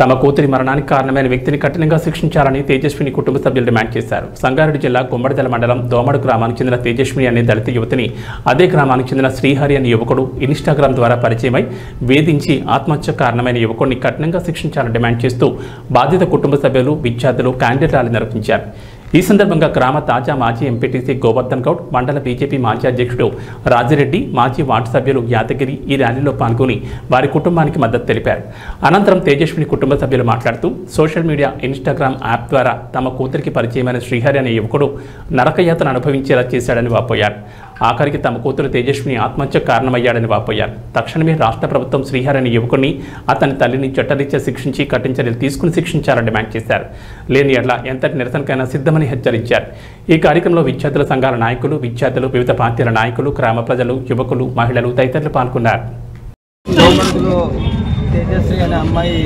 తమ కూతురి మరణానికి కారణమైన వ్యక్తిని కఠినంగా శిక్షించాలని తేజస్విని కుటుంబ సభ్యులు డిమాండ్ చేశారు. సంగారెడ్డి జిల్లా గుమ్మడిదల మండలం దోమడు గ్రామానికి చెందిన తేజస్విని అనే దళిత యువతిని అదే గ్రామానికి చెందిన శ్రీహరి అనే యువకుడు ఇన్స్టాగ్రామ్ ద్వారా పరిచయమై వేధించి ఆత్మహత్య కారణమైన యువకుడిని కఠినంగా శిక్షించాలని డిమాండ్ చేస్తూ బాధిత కుటుంబ సభ్యులు, విద్యార్థులు క్యాండిల్ ర్యాలీ నిర్వహించారు. ఈ సందర్భంగా గ్రామ తాజా మాజీ ఎంపీటీసీ గోవర్ధన్ గౌడ్, మండల బీజేపీ మాజీ అధ్యక్షుడు రాజిరెడ్డి, మాజీ వార్డు సభ్యులు యాదగిరి ఈ ర్యాలీలో పాల్గొని వారి కుటుంబానికి మద్దతు తెలిపారు. అనంతరం తేజస్విని కుటుంబ సభ్యులు మాట్లాడుతూ సోషల్ మీడియా ఇన్స్టాగ్రామ్ యాప్ ద్వారా తమ కూతురికి పరిచయమైన శ్రీహరి అనే యువకుడు నరకయాతన అనుభవించేలా చేశాడని వాపోయారు. ఆఖరికి తమ కూతురు తేజస్విని ఆత్మహత్య కారణమయ్యాడని వాపోయారు. తక్షణమే రాష్ట్ర ప్రభుత్వం శ్రీహరి అనే యువకుడిని, అతని తల్లిని చట్టరీత్యా శిక్షించి కఠిన చర్యలు తీసుకుని శిక్షించాలని డిమాండ్ చేశారు. లేని ఎడ్ల ఎంతటి నిరసనకైనా సిద్ధమని హెచ్చరించారు. ఈ కార్యక్రమంలో విద్యార్థుల సంఘాల నాయకులు, విద్యార్థులు, వివిధ పార్టీల నాయకులు, గ్రామ ప్రజలు, యువకులు, మహిళలు తదితరులు పాల్గొన్నారు. తేజస్వి అనే అమ్మాయి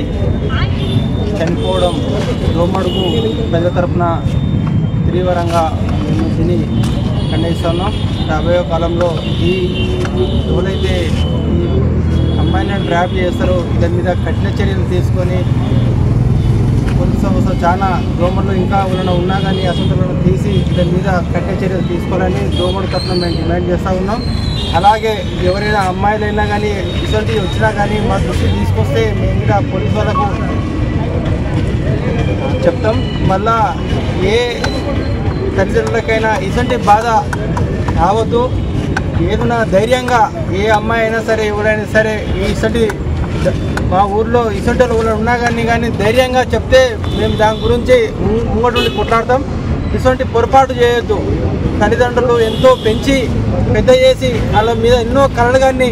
చనిపోవడం దోమడుగు ప్రజల తరఫున తీవ్రంగా దీన్ని ఖండిస్తున్నాం. రాబోయే కాలంలో ఎవరైతే ఈ అమ్మాయిని ట్రాప్ చేస్తారో దాని మీద కఠిన చర్యలు తీసుకొని పోలీసు సంస్థ చాలా దోమలు ఇంకా ఉన్నా కానీ అసంతృప్తులను తీసి దాని మీద కఠిన చర్యలు తీసుకోవాలని దోమడు తరఫున మేము డిమాండ్ చేస్తూ ఉన్నాం. అలాగే ఎవరైనా అమ్మాయిలైనా కానీ ఇటువంటివి వచ్చినా కానీ మా దృష్టికి తీసుకొస్తే మేము కూడా పోలీసు వాళ్ళకు చెప్తాం. మళ్ళా ఏ తల్లిదండ్రులకైనా ఇటువంటి బాధ రావద్దు. ఏదైనా ధైర్యంగా ఏ అమ్మాయి అయినా సరే, ఎవరైనా సరే ఇటువంటి మా ఊర్లో ఇటువంటి వాళ్ళు ఉన్నా కానీ ధైర్యంగా చెప్తే మేము దాని గురించి ముంగటి కొట్లాడతాం. ఇటువంటి పొరపాటు చేయొద్దు. తల్లిదండ్రులు ఎంతో పెంచి పెద్ద చేసి వాళ్ళ మీద ఎన్నో కళలు కానీ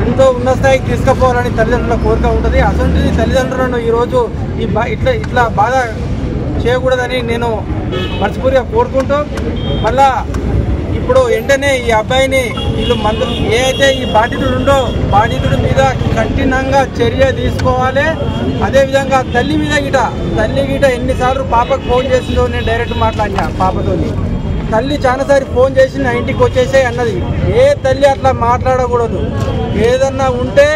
ఎంతో ఉన్నత స్థాయికి తీసుకుపోవాలని తల్లిదండ్రుల కోరిక ఉంటుంది. అటువంటి తల్లిదండ్రులను ఈరోజు ఇట్లా బాధ చేయకూడదని నేను మనస్ఫూర్తిగా కోరుకుంటూ, మళ్ళా ఇప్పుడు వెంటనే ఈ అబ్బాయిని వీళ్ళు ఏ అయితే ఈ బాధితుడి మీద కఠినంగా చర్య తీసుకోవాలి. అదేవిధంగా తల్లి గిట ఎన్నిసార్లు పాపకు ఫోన్ చేసిందో నేను డైరెక్ట్ మాట్లాడినా. పాపతో తల్లి చాలాసారి ఫోన్ చేసి నా ఇంటికి వచ్చేసే అన్నది. ఏ తల్లి అట్లా మాట్లాడకూడదు. ఏదన్నా ఉంటే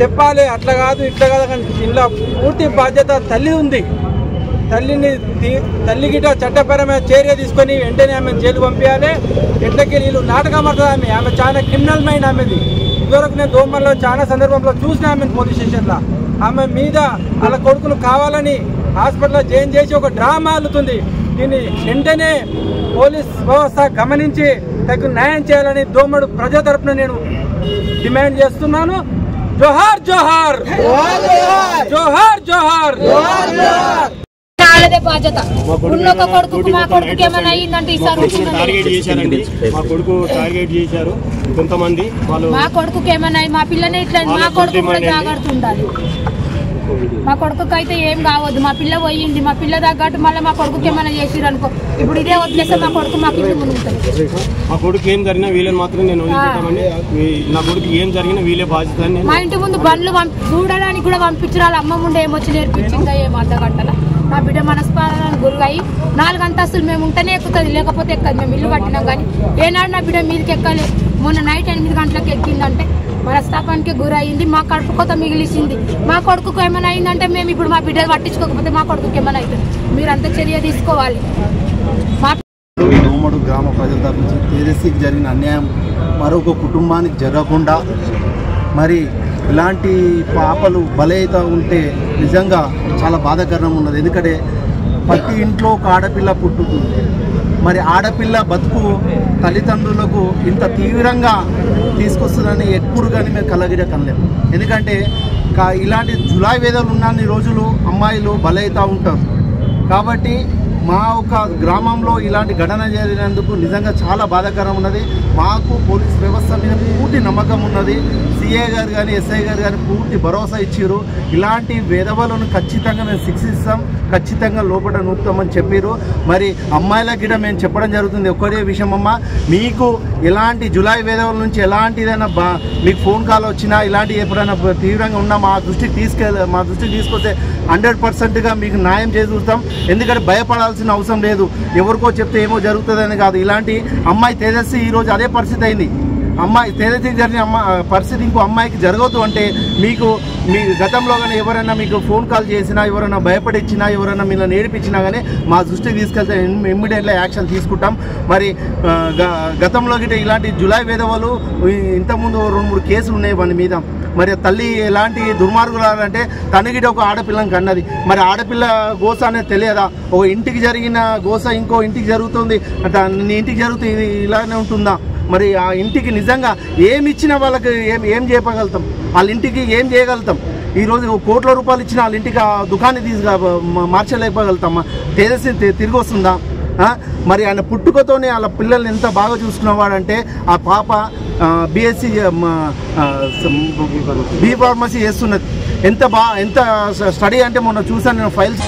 చెప్పాలి, అట్లా కాదు ఇట్లా కాదు. కానీ ఇలా పూర్తి బాధ్యత తల్లి ఉంది. తల్లి గిట చట్టపరమైన చర్య తీసుకొని వెంటనే ఆమె జైలు పంపించాలి. ఎట్లకి వీళ్ళు నాటకం పడుతుంది. ఆమె చాలా క్రిమినల్ మైండ్ ఆమెది. ఇదివరకు నేను దోమల్లో చాలా సందర్భంలో చూసిన ఆమెను పోలీస్ స్టేషన్లో. ఆమె మీద వాళ్ళ కొడుకులు కావాలని హాస్పిటల్లో జాయిన్ చేసి ఒక డ్రామా అల్లుతుంది. దీన్ని వెంటనే పోలీస్ వ్యవస్థ గమనించి తగు న్యాయం చేయాలని దోమడు ప్రజల తరఫున నేను డిమాండ్ చేస్తున్నాను. జోహార్ జోహార్ జోహార్ జోహార్ జోహార్. బాధ్యత ఉన్న కొడుకు మా కొడుకు ఏమైనా అయ్యిందంటే మా కొడుకు టార్గెట్ చేశారు కొంతమంది. మా కొడుకు ఏమైనా మా పిల్లని ఇట్లా మా కొడుకు కూడా జాగ్రత్త ఉండాలి. మా కొడుకుకి అయితే ఏం కావద్దు. మా పిల్ల పోయింది, మా పిల్ల తగ్గట్టు మళ్ళీ మా కొడుకుకి ఏమైనా చేసిరు అనుకో, ఇప్పుడు ఇదే వదిలేస్తే మా కొడుకు మాకు ఇల్లు మునుగుతుంది. మా కొడుకు ఏం జరిగినా వీళ్ళని మాత్రం నేను నా కొడుకు ఏం జరిగినా వీళ్ళే బాధ్యత. మా ఇంటి ముందు బండ్లు చూడడానికి కూడా పంపించాలి. అమ్మ ముందు ఏమొచ్చి నేర్పించిందా ఏం అర్ధ గంటల. మా బిడ్డ మనస్పారానికి గురయ్యి 4 అంతస్తులు మేము ఉంటేనే ఎక్కుతుంది, లేకపోతే ఎక్కదు. మేము ఇల్లు కట్టినాం కానీ ఏనాడు నా బిడ్డ మీదకి ఎక్కాలి. మొన్న నైట్ 8 గంటలకు ఎక్కిందంటే మనస్తాపానికి గురయ్యింది. మా కడుపు కొత్త మిగిలిసింది. మా కొడుకు ఏమైనా అయిందంటే మేము ఇప్పుడు మా బిడ్డ పట్టించుకోకపోతే మా కొడుకు ఏమైనా అవుతుంది. మీరంతా చర్య తీసుకోవాలి. దోమడు గ్రామ ప్రజల తరఫు తేజస్వికి జరిగిన అన్యాయం మరొక కుటుంబానికి జరగకుండా, మరి ఇలాంటి పాపలు బలైత ఉంటే నిజంగా చాలా బాధాకరం ఉన్నది. ఎందుకంటే ప్రతి ఇంట్లో ఒక ఆడపిల్ల పుట్టుతుంది. మరి ఆడపిల్ల బతుకు తల్లిదండ్రులకు ఇంత తీవ్రంగా తీసుకొస్తుందని ఎప్పుడు కానీ మేము కనలేము. ఎందుకంటే ఇలాంటి జులాయి వేదలు ఉన్నన్ని రోజులు అమ్మాయిలు బలైతా ఉంటారు. కాబట్టి మా ఒక గ్రామంలో ఇలాంటి ఘటన జరిగినందుకు నిజంగా చాలా బాధాకరం ఉన్నది. మాకు పోలీస్ వ్యవస్థ మీద పూర్తి నమ్మకం ఉన్నది. సిఐ గారు కానీ ఎస్ఐ గారు కానీ పూర్తి భరోసా ఇచ్చారు. ఇలాంటి వేధవలను ఖచ్చితంగా మేము శిక్షిస్తాం, ఖచ్చితంగా లోపల నూపుతామని చెప్పారు. మరి అమ్మాయిలకి కూడా మేము చెప్పడం జరుగుతుంది ఒక్కడే విషయం. అమ్మ, మీకు ఎలాంటి జులాయి వేధవల నుంచి ఎలాంటిదైనా మీకు ఫోన్ కాల్ వచ్చినా ఇలాంటి ఎప్పుడైనా తీవ్రంగా ఉన్నా మా దృష్టికి తీసుకొస్తే 100%గా మీకు న్యాయం చేసి చూస్తాం. ఎందుకంటే భయపడాల్సిన అవసరం లేదు. ఎవరికో చెప్తే ఏమో జరుగుతుందని కాదు. ఇలాంటి అమ్మాయి తేజస్వి ఈరోజు అదే పరిస్థితి అయింది. అమ్మాయి తేజస్వికి జరిగిన పరిస్థితి ఇంకో అమ్మాయికి జరగదు అంటే మీకు మీ గతంలో కానీ ఎవరైనా మీకు ఫోన్ కాల్ చేసినా, ఎవరైనా భయపడిచ్చినా, ఎవరైనా మీరు నేర్పించినా కానీ మా దృష్టికి తీసుకెళ్తే ఇమ్మీడియట్గా యాక్షన్ తీసుకుంటాం. మరి గతంలో గిట్ట ఇలాంటి జులై వేధవలు ఇంతకుముందు 2-3 కేసులు ఉన్నాయి వాని మీద. మరి తల్లి ఎలాంటి దుర్మార్గులంటే తనగిట ఒక ఆడపిల్లని కన్నది. మరి ఆడపిల్ల గోస అనేది తెలియదా? ఒక ఇంటికి జరిగిన గోస ఇంకో ఇంటికి జరుగుతుంది, నీ ఇంటికి జరుగుతుంది, ఇలానే ఉంటుందా? మరి ఆ ఇంటికి నిజంగా ఏమి ఇచ్చినా వాళ్ళకి ఏం చేయగలుగుతాం? వాళ్ళ ఇంటికి ఏం చేయగలుగుతాం? ఈరోజు కోట్ల రూపాయలు ఇచ్చిన వాళ్ళ ఇంటికి ఆ దుకాణాన్ని మార్చలేకపోగలుగుతామా? తేజస్వి తిరిగి వస్తుందా? మరి ఆయన పుట్టుకతోనే వాళ్ళ పిల్లల్ని ఎంత బాగా చూసుకున్నవాడంటే ఆ పాప BSc B ఫార్మసీ చేస్తున్నది. ఎంత స్టడీ అంటే మొన్న చూసాను నేను ఫైల్స్.